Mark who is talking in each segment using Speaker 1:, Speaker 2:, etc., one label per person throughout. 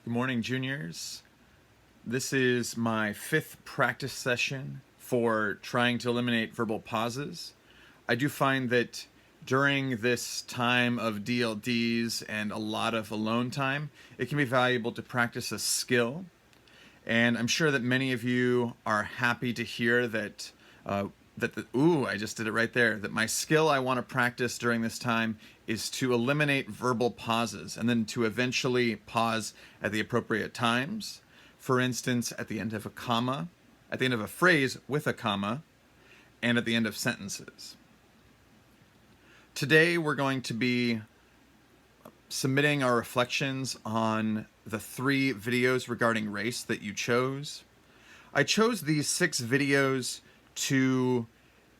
Speaker 1: Good morning, juniors. This is my 5th practice session for trying to eliminate verbal pauses. I do find that during this time of DLDs and a lot of alone time, it can be valuable to practice a skill. And I'm sure that many of you are happy to hear that I just did it right there, that my skill I want to practice during this time is to eliminate verbal pauses and then to eventually pause at the appropriate times. For instance, at the end of a comma, at the end of a phrase with a comma, and at the end of sentences. Today we're going to be submitting our reflections on the 3 videos regarding race that you chose. I chose these 6 videos to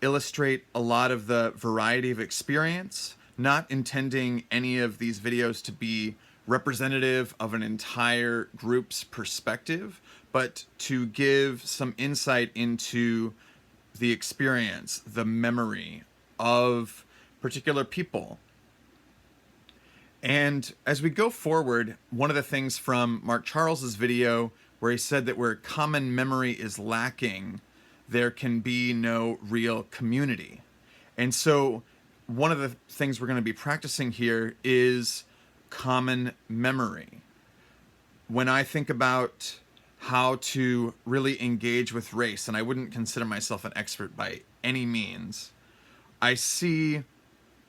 Speaker 1: illustrate a lot of the variety of experience, not intending any of these videos to be representative of an entire group's perspective, but to give some insight into the experience, the memory of particular people. And as we go forward, one of the things from Mark Charles's video where he said that where common memory is lacking, there can be no real community. And so one of the things we're going to be practicing here is common memory. When I think about how to really engage with race, and I wouldn't consider myself an expert by any means, I see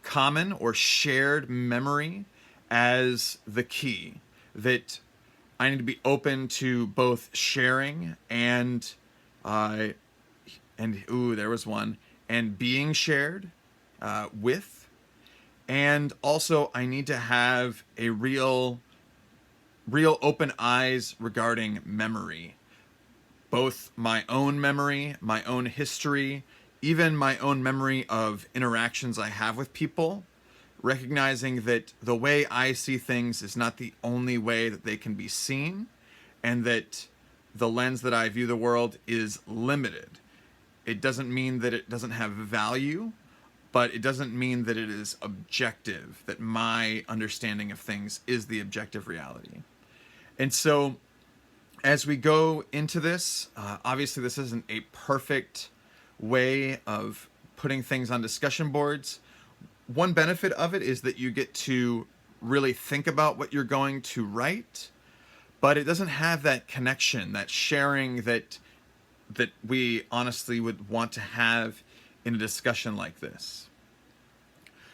Speaker 1: common or shared memory as the key, that I need to be open to both sharing and there was one, and being shared with. And also I need to have a real open eyes regarding memory. Both my own memory, my own history, even my own memory of interactions I have with people, recognizing that the way I see things is not the only way that they can be seen, and that the lens that I view the world is limited. It doesn't mean that it doesn't have value, but it doesn't mean that it is objective, that my understanding of things is the objective reality. And so as we go into this, obviously this isn't a perfect way of putting things on discussion boards. One benefit of it is that you get to really think about what you're going to write, but it doesn't have that connection, that sharing that we honestly would want to have in a discussion like this.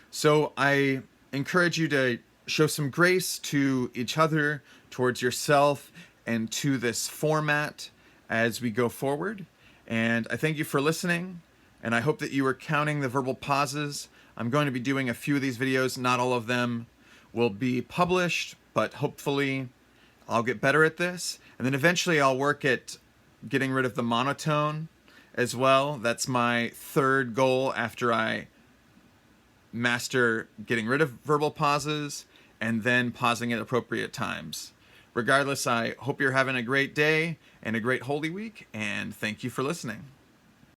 Speaker 1: So I encourage you to show some grace to each other, towards yourself, and to this format as we go forward. And I thank you for listening, and I hope that you are counting the verbal pauses. I'm going to be doing a few of these videos. Not all of them will be published, but hopefully I'll get better at this. And then eventually I'll work at getting rid of the monotone as well. That's my 3rd goal after I master getting rid of verbal pauses and then pausing at appropriate times. Regardless, I hope you're having a great day and a great Holy Week, and thank you for listening.